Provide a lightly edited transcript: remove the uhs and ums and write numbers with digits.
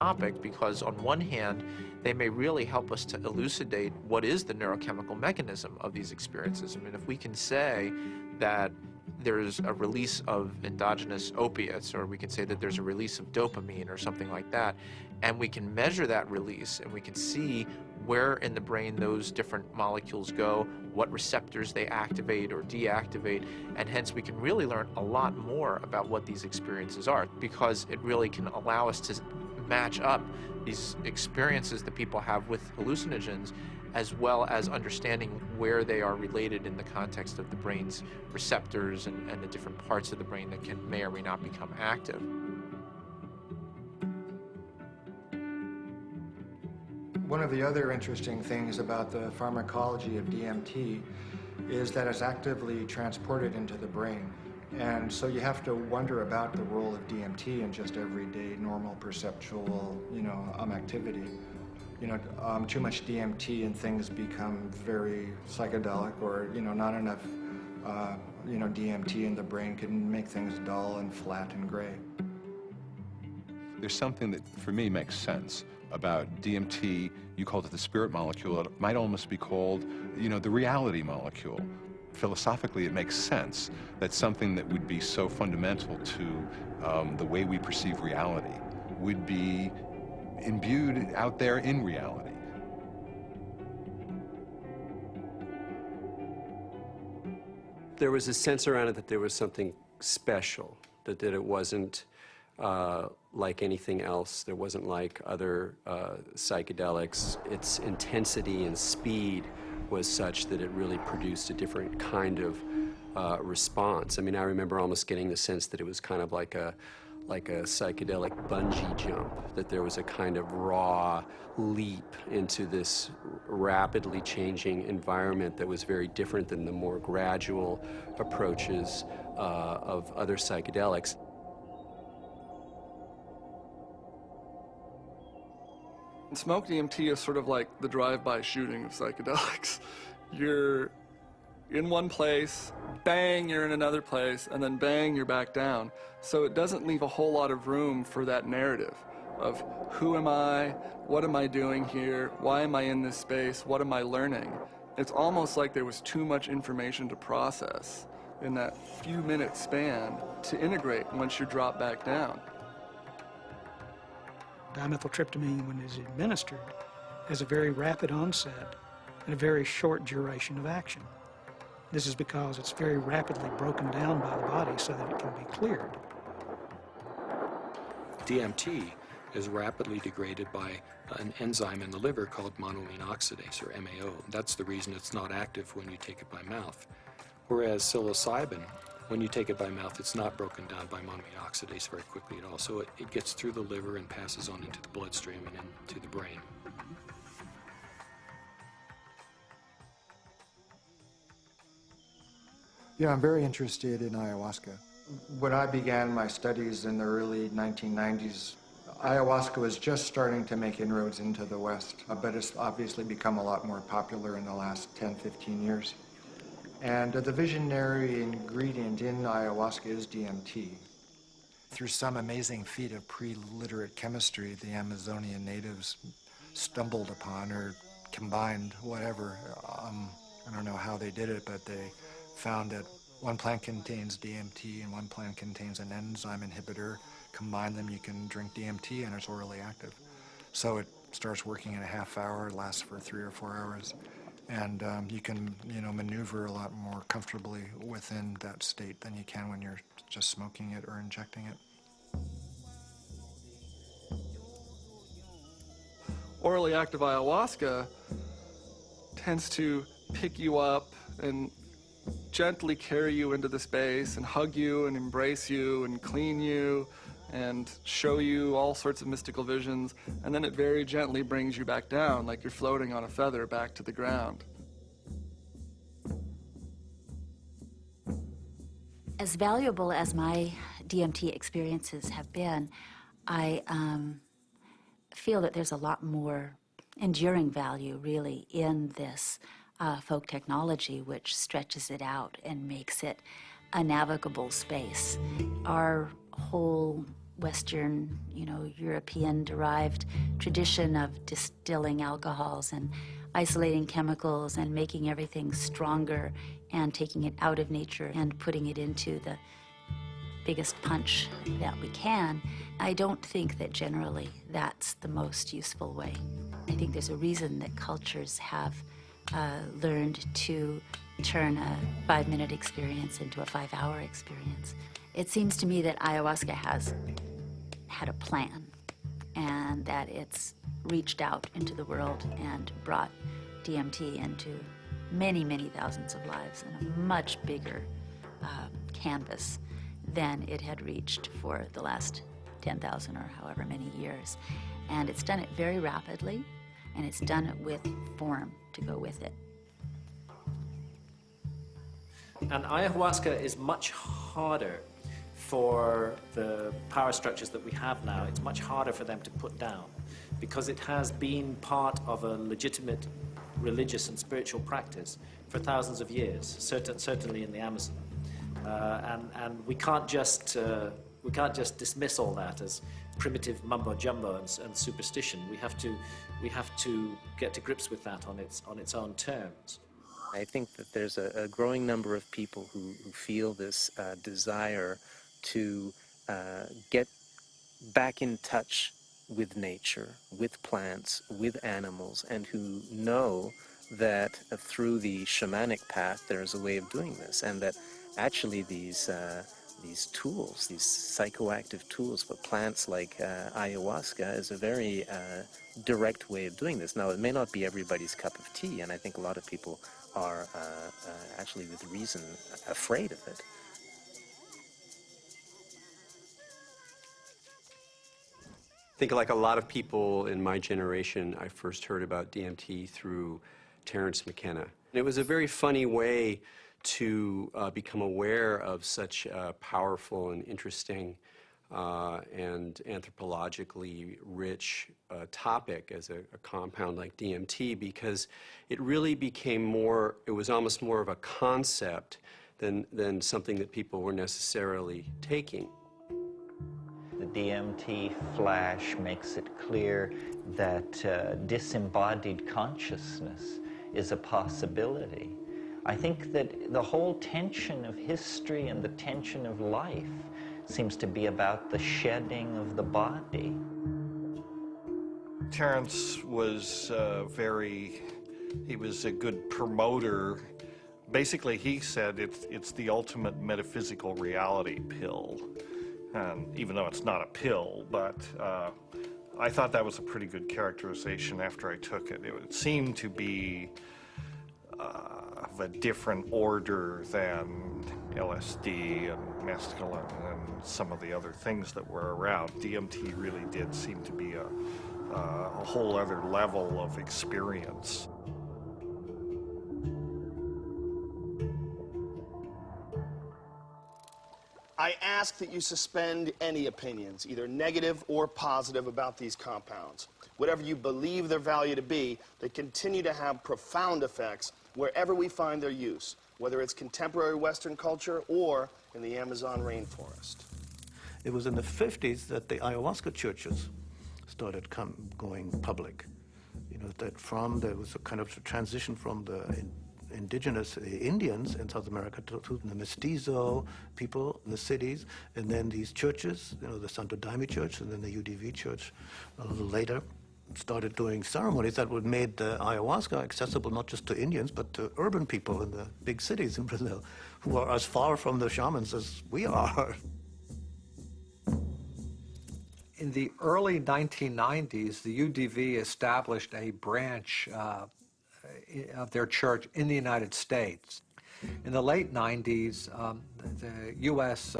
topic, because on one hand, they may really help us to elucidate what is the neurochemical mechanism of these experiences. I mean, if we can say that there's a release of endogenous opiates, or we can say that there's a release of dopamine or something like that, and we can measure that release, and we can see where in the brain those different molecules go, what receptors they activate or deactivate, and hence we can really learn a lot more about what these experiences are, because it really can allow us to match up these experiences that people have with hallucinogens, as well as understanding where they are related in the context of the brain's receptors and the different parts of the brain that may or may not become active. One of the other interesting things about the pharmacology of DMT is that it's actively transported into the brain. And so you have to wonder about the role of DMT in just everyday normal perceptual, activity. Too much DMT and things become very psychedelic, or, not enough, DMT in the brain can make things dull and flat and gray. There's something that, for me, makes sense about DMT. You called it the spirit molecule. It might almost be called, the reality molecule. Philosophically, it makes sense that something that would be so fundamental to the way we perceive reality would be imbued out there in reality. There was a sense around it that there was something special, that it wasn't like anything else. There wasn't like other psychedelics. Its intensity and speed was such that it really produced a different kind of response. I mean, I remember almost getting the sense that it was kind of like a psychedelic bungee jump, that there was a kind of raw leap into this rapidly changing environment that was very different than the more gradual approaches of other psychedelics. Smoke DMT is sort of like the drive-by shooting of psychedelics. You're in one place, bang, you're in another place, and then bang, you're back down. So it doesn't leave a whole lot of room for that narrative of who am I, what am I doing here, why am I in this space, what am I learning? It's almost like there was too much information to process in that few minute span to integrate once you drop back down. Dimethyltryptamine, when it's administered, has a very rapid onset and a very short duration of action. This is because it's very rapidly broken down by the body so that it can be cleared. DMT is rapidly degraded by an enzyme in the liver called monoamine oxidase, or MAO. That's the reason it's not active when you take it by mouth. Whereas psilocybin, when you take it by mouth, it's not broken down by monoamine oxidase very quickly at all. So it gets through the liver and passes on into the bloodstream and into the brain. Yeah, I'm very interested in ayahuasca. When I began my studies in the early 1990s, ayahuasca was just starting to make inroads into the West, but it's obviously become a lot more popular in the last 10, 15 years. And the visionary ingredient in ayahuasca is DMT. Through some amazing feat of pre-literate chemistry, the Amazonian natives stumbled upon or combined whatever. I don't know how they did it, but they found that one plant contains DMT and one plant contains an enzyme inhibitor. Combine them, you can drink DMT and it's orally active. So it starts working in a half hour, lasts for 3 or 4 hours. And you can, maneuver a lot more comfortably within that state than you can when you're just smoking it or injecting it. Orally active ayahuasca tends to pick you up and gently carry you into the space and hug you and embrace you and clean you and show you all sorts of mystical visions, and then it very gently brings you back down like you're floating on a feather back to the ground. As valuable as my DMT experiences have been, I feel that there's a lot more enduring value, really, in this folk technology, which stretches it out and makes it a navigable space. Our whole Western, European-derived tradition of distilling alcohols and isolating chemicals and making everything stronger and taking it out of nature and putting it into the biggest punch that we can, I don't think that generally that's the most useful way. I think there's a reason that cultures have learned to turn a 5-minute experience into a 5-hour experience. It seems to me that ayahuasca has had a plan, and that it's reached out into the world and brought DMT into many, many thousands of lives in a much bigger canvas than it had reached for the last 10,000 or however many years. And it's done it very rapidly, and it's done it with form to go with it. And ayahuasca is much harder for the power structures that we have now. It's much harder for them to put down because it has been part of a legitimate religious and spiritual practice for thousands of years, certainly in the Amazon. And we can't just dismiss all that as primitive mumbo jumbo and superstition. We have to get to grips with that on its own terms. I think that there's a growing number of people who feel this desire to get back in touch with nature, with plants, with animals, and who know that through the shamanic path there's a way of doing this, and that actually these tools, these psychoactive tools for plants like ayahuasca is a very direct way of doing this. Now, it may not be everybody's cup of tea, and I think a lot of people are actually with reason afraid of it. I think like a lot of people in my generation, I first heard about DMT through Terence McKenna. It was a very funny way to become aware of such a powerful and interesting and anthropologically rich topic as a compound like DMT, because it really became more, it was almost more of a concept than something that people were necessarily taking. The DMT flash makes it clear that disembodied consciousness is a possibility. I think that the whole tension of history and the tension of life seems to be about the shedding of the body. Terence was he was a good promoter. Basically, he said it's the ultimate metaphysical reality pill. And even though it's not a pill, but I thought that was a pretty good characterization after I took it. It seemed to be of a different order than LSD and mescaline and some of the other things that were around. DMT really did seem to be a whole other level of experience. I ask that you suspend any opinions, either negative or positive, about these compounds. Whatever you believe their value to be, they continue to have profound effects wherever we find their use, whether it's contemporary Western culture or in the Amazon rainforest. It was in the 50s that the ayahuasca churches started going public. You know, that there was a kind of transition from the indigenous Indians in South America to the mestizo people in the cities, and then these churches, you know, the Santo Daime Church and then the UDV Church a little later, started doing ceremonies that would made the ayahuasca accessible not just to Indians but to urban people in the big cities in Brazil, who are as far from the shamans as we are. In the early 1990s, the UDV established a branch of their church in the United States. In the late 90s, the U.S.